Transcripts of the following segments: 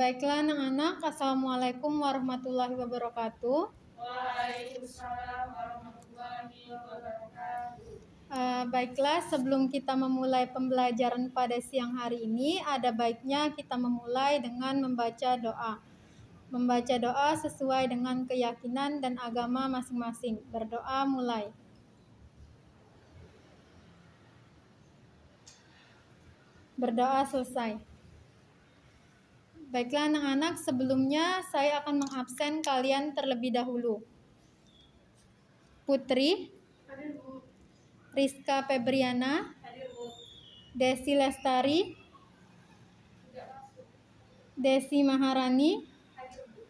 Baiklah anak-anak, Assalamualaikum warahmatullahi wabarakatuh. Waalaikumsalam warahmatullahi wabarakatuh. Baiklah, sebelum kita memulai pembelajaran pada siang hari ini, ada baiknya kita memulai dengan membaca doa. Membaca doa sesuai dengan keyakinan dan agama masing-masing. Berdoa mulai. Berdoa selesai. Baiklah anak-anak, sebelumnya saya akan mengabsen kalian terlebih dahulu. Putri, Hadir, Bu. Rizka Febriana, Hadir, Bu. Desi Lestari, Tidak masuk. Desi Maharani. Hadir, Bu.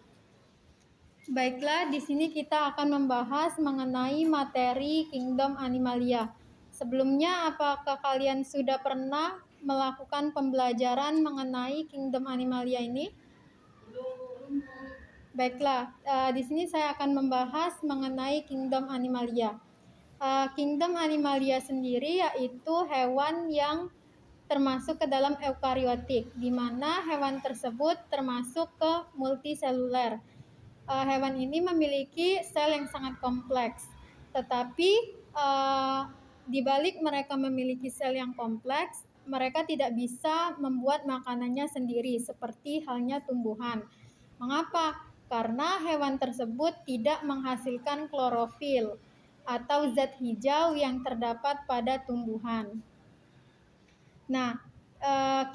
Baiklah, di sini kita akan membahas mengenai materi Kingdom Animalia. Sebelumnya, apakah kalian sudah pernah melakukan pembelajaran mengenai Kingdom Animalia ini? Belum, Bu. Baiklah, di sini saya akan membahas mengenai Kingdom Animalia. Kingdom Animalia sendiri yaitu hewan yang termasuk ke dalam eukariotik, di mana hewan tersebut termasuk ke multiseluler. Hewan ini memiliki sel yang sangat kompleks, tetapi di balik mereka memiliki sel yang kompleks, mereka tidak bisa membuat makanannya sendiri seperti halnya tumbuhan. Mengapa? Karena hewan tersebut tidak menghasilkan klorofil atau zat hijau yang terdapat pada tumbuhan. Nah,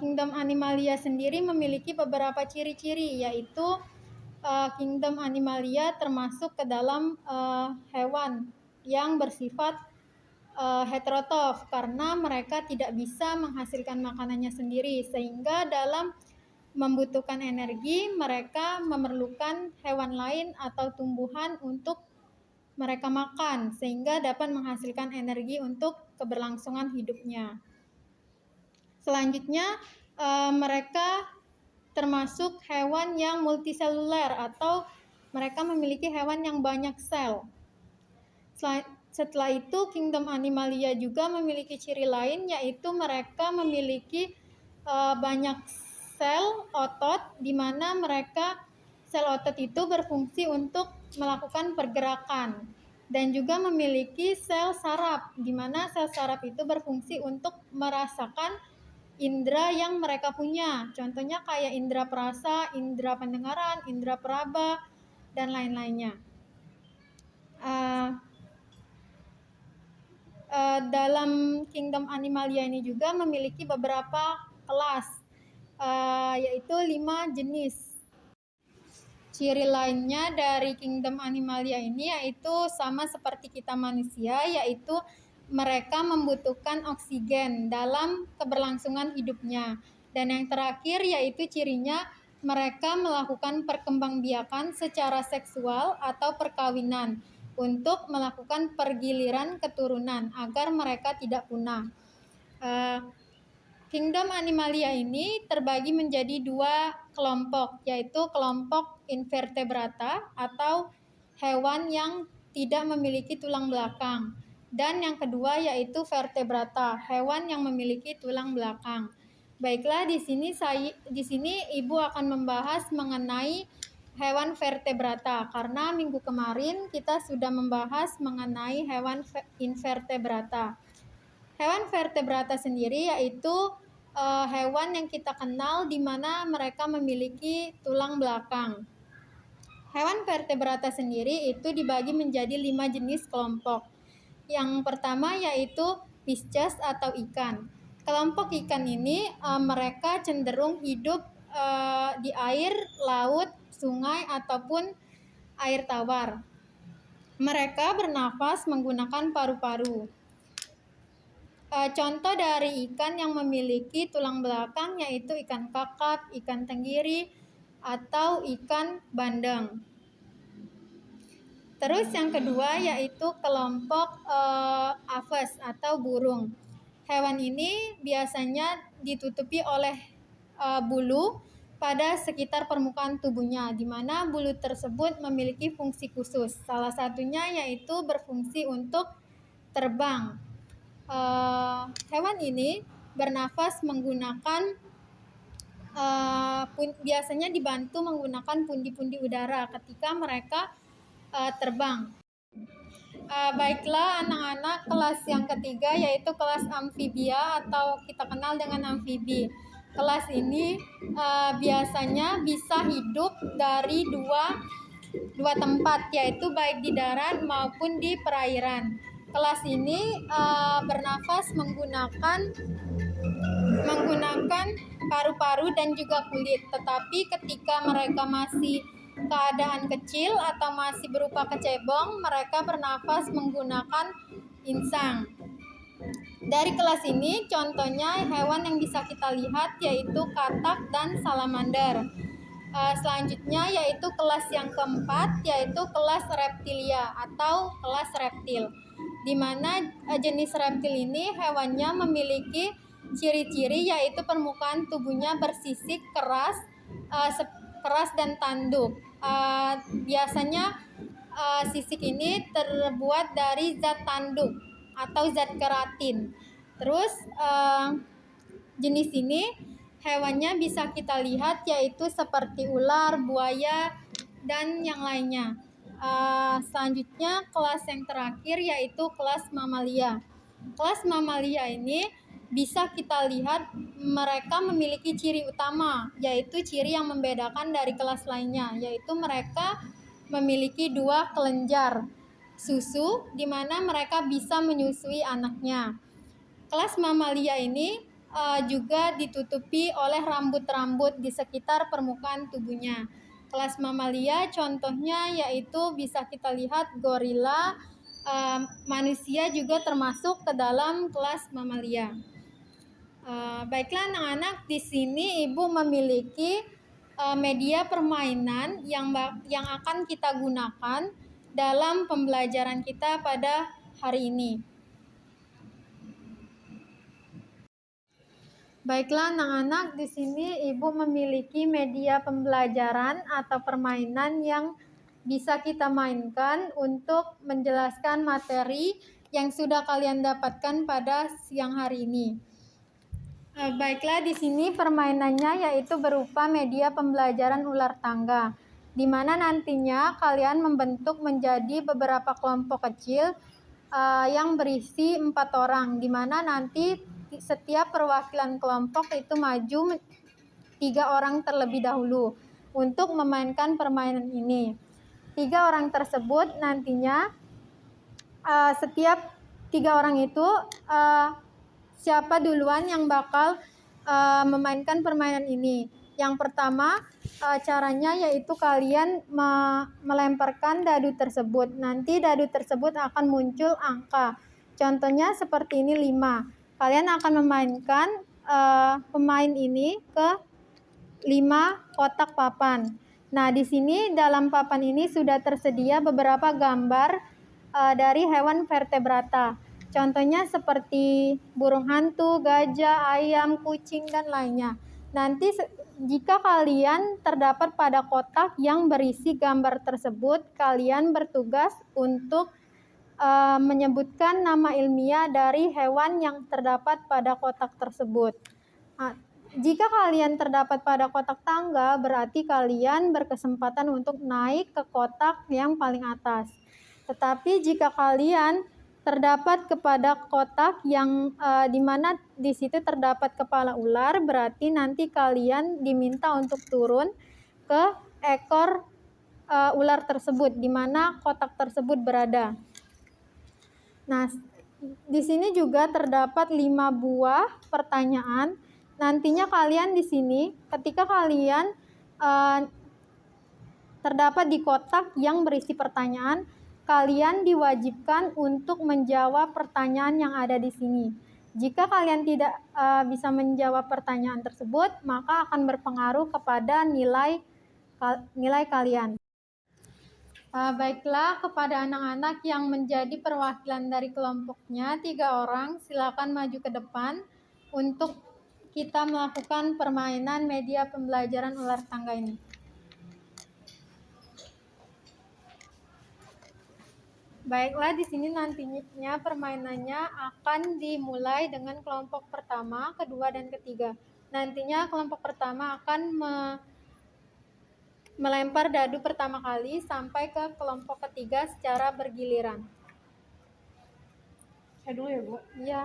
Kingdom Animalia sendiri memiliki beberapa ciri-ciri, yaitu Kingdom Animalia termasuk ke dalam hewan yang bersifat heterotrof karena mereka tidak bisa menghasilkan makanannya sendiri, sehingga dalam membutuhkan energi mereka memerlukan hewan lain atau tumbuhan untuk mereka makan, sehingga dapat menghasilkan energi untuk keberlangsungan hidupnya. Selanjutnya, mereka termasuk hewan yang multiseluler atau mereka memiliki hewan yang banyak sel. Setelah itu, Kingdom Animalia juga memiliki ciri lain, yaitu mereka memiliki banyak sel otot, di mana sel otot itu berfungsi untuk melakukan pergerakan, dan juga memiliki sel saraf, di mana sel saraf itu berfungsi untuk merasakan indera yang mereka punya. Contohnya kayak indera perasa, indera pendengaran, indera peraba, dan lain-lainnya. Dalam Kingdom Animalia ini juga memiliki beberapa kelas, yaitu 5 jenis. Ciri lainnya dari Kingdom Animalia ini yaitu sama seperti kita manusia, yaitu mereka membutuhkan oksigen dalam keberlangsungan hidupnya. Dan yang terakhir yaitu cirinya mereka melakukan perkembangbiakan secara seksual atau perkawinan untuk melakukan pergiliran keturunan agar mereka tidak punah. Kingdom Animalia ini terbagi menjadi 2 kelompok, yaitu kelompok Invertebrata atau hewan yang tidak memiliki tulang belakang, dan yang kedua yaitu Vertebrata, hewan yang memiliki tulang belakang. Baiklah, di sini Ibu akan membahas mengenai hewan Vertebrata karena minggu kemarin kita sudah membahas mengenai hewan Invertebrata. Hewan vertebrata sendiri yaitu hewan yang kita kenal di mana mereka memiliki tulang belakang. Hewan vertebrata sendiri itu dibagi menjadi 5 jenis kelompok. Yang pertama yaitu Pisces atau ikan. Kelompok ikan ini mereka cenderung hidup di air, laut, sungai, ataupun air tawar. Mereka bernafas menggunakan paru-paru. Contoh dari ikan yang memiliki tulang belakang yaitu ikan kakap, ikan tenggiri, atau ikan bandeng. Terus yang kedua yaitu kelompok aves atau burung. Hewan ini biasanya ditutupi oleh bulu pada sekitar permukaan tubuhnya, di mana bulu tersebut memiliki fungsi khusus. Salah satunya yaitu berfungsi untuk terbang. Hewan ini bernafas menggunakan biasanya dibantu menggunakan pundi-pundi udara ketika mereka terbang. Baiklah anak-anak, kelas yang ketiga yaitu kelas amfibia atau kita kenal dengan amfibi. Kelas ini biasanya bisa hidup dari dua tempat, yaitu baik di darat maupun di perairan. Kelas ini bernafas menggunakan paru-paru dan juga kulit, tetapi ketika mereka masih keadaan kecil atau masih berupa kecebong, mereka bernafas menggunakan insang. Dari kelas ini contohnya hewan yang bisa kita lihat yaitu katak dan salamander. Selanjutnya yaitu kelas yang keempat, yaitu kelas reptilia atau kelas reptil, di mana jenis reptil ini hewannya memiliki ciri-ciri yaitu permukaan tubuhnya bersisik keras dan tanduk. Biasanya sisik ini terbuat dari zat tanduk atau zat keratin. Terus jenis ini hewannya bisa kita lihat yaitu seperti ular, buaya, dan yang lainnya. Selanjutnya kelas yang terakhir yaitu kelas mamalia. Kelas mamalia ini bisa kita lihat mereka memiliki ciri utama, yaitu ciri yang membedakan dari kelas lainnya, yaitu mereka memiliki 2 kelenjar susu di mana mereka bisa menyusui anaknya. Kelas mamalia ini juga ditutupi oleh rambut-rambut di sekitar permukaan tubuhnya. Kelas mamalia contohnya yaitu bisa kita lihat gorila, manusia juga termasuk ke dalam kelas mamalia. Baiklah anak-anak, di sini Ibu memiliki media permainan yang akan kita gunakan dalam pembelajaran kita pada hari ini. Baiklah anak-anak, di sini Ibu memiliki media pembelajaran atau permainan yang bisa kita mainkan untuk menjelaskan materi yang sudah kalian dapatkan pada siang hari ini. Baiklah, di sini permainannya yaitu berupa media pembelajaran ular tangga, di mana nantinya kalian membentuk menjadi beberapa kelompok kecil yang berisi 4 orang, di mana nanti setiap perwakilan kelompok itu maju 3 orang terlebih dahulu untuk memainkan permainan ini. 3 orang tersebut nantinya setiap 3 orang itu siapa duluan yang bakal memainkan permainan ini. Yang pertama caranya yaitu kalian melemparkan dadu tersebut. Nanti dadu tersebut akan muncul angka. Contohnya seperti ini 5. Kalian akan memainkan pemain ini ke 5 kotak papan. Nah, di sini dalam papan ini sudah tersedia beberapa gambar dari hewan vertebrata. Contohnya seperti burung hantu, gajah, ayam, kucing, dan lainnya. Nanti jika kalian terdapat pada kotak yang berisi gambar tersebut, kalian bertugas untuk menyebutkan nama ilmiah dari hewan yang terdapat pada kotak tersebut. Jika kalian terdapat pada kotak tangga, berarti kalian berkesempatan untuk naik ke kotak yang paling atas. Tetapi jika kalian terdapat kepada kotak yang di mana di situ terdapat kepala ular, berarti nanti kalian diminta untuk turun ke ekor ular tersebut di mana kotak tersebut berada. Nah, di sini juga terdapat 5 buah pertanyaan. Nantinya kalian di sini ketika kalian terdapat di kotak yang berisi pertanyaan, kalian diwajibkan untuk menjawab pertanyaan yang ada di sini. Jika kalian tidak bisa menjawab pertanyaan tersebut, maka akan berpengaruh kepada nilai kalian. Baiklah, kepada anak-anak yang menjadi perwakilan dari kelompoknya 3 orang, silakan maju ke depan untuk kita melakukan permainan media pembelajaran ular tangga ini. Baiklah, di sini nantinya permainannya akan dimulai dengan kelompok pertama, kedua, dan ketiga. Nantinya kelompok pertama akan melempar dadu pertama kali sampai ke kelompok ketiga secara bergiliran. Saya dulu ya, Bu. Ya.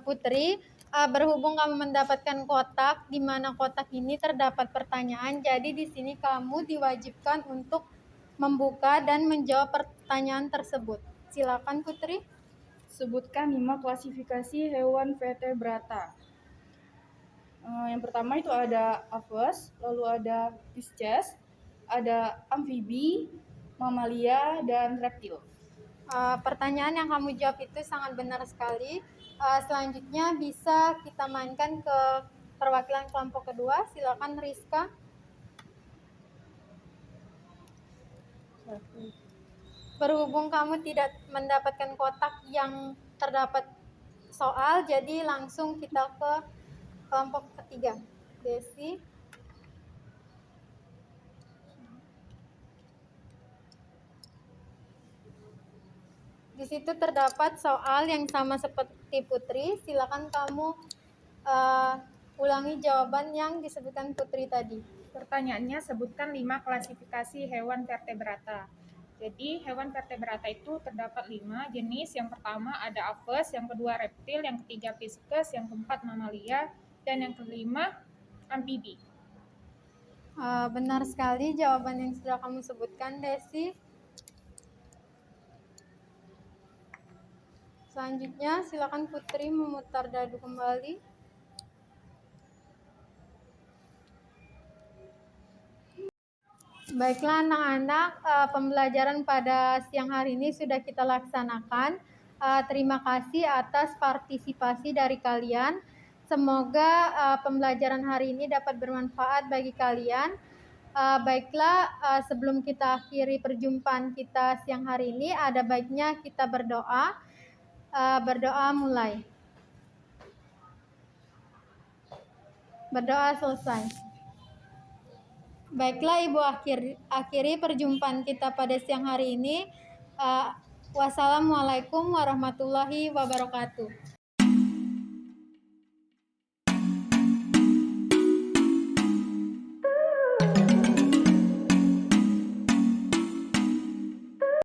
Putri, berhubung kamu mendapatkan kotak, di mana kotak ini terdapat pertanyaan, jadi di sini kamu diwajibkan untuk membuka dan menjawab pertanyaan tersebut. Silakan Putri. Sebutkan 5 klasifikasi hewan vertebrata. Yang pertama itu ada aves, lalu ada pisces, ada amfibi, mamalia, dan reptil. Pertanyaan yang kamu jawab itu sangat benar sekali. Selanjutnya bisa kita mainkan ke perwakilan kelompok kedua. Silakan Rizka. Berhubung kamu tidak mendapatkan kotak yang terdapat soal, jadi langsung kita ke kelompok ketiga. Desi. Di situ terdapat soal yang sama seperti Putri. Silakan kamu ulangi jawaban yang disebutkan Putri tadi. Pertanyaannya, sebutkan 5 klasifikasi hewan vertebrata. Jadi, hewan vertebrata itu terdapat 5 jenis. Yang pertama ada aves, yang kedua reptil, yang ketiga pisces, yang keempat mamalia, dan yang kelima amfibi. Benar sekali jawaban yang sudah kamu sebutkan, Desi. Selanjutnya, silakan Putri memutar dadu kembali. Baiklah anak-anak, pembelajaran pada siang hari ini sudah kita laksanakan. Terima kasih atas partisipasi dari kalian. Semoga pembelajaran hari ini dapat bermanfaat bagi kalian. Baiklah, sebelum kita akhiri perjumpaan kita siang hari ini, ada baiknya kita berdoa. Berdoa mulai. Berdoa selesai. Baiklah Ibu, akhiri perjumpaan kita pada siang hari ini. Wassalamualaikum warahmatullahi wabarakatuh.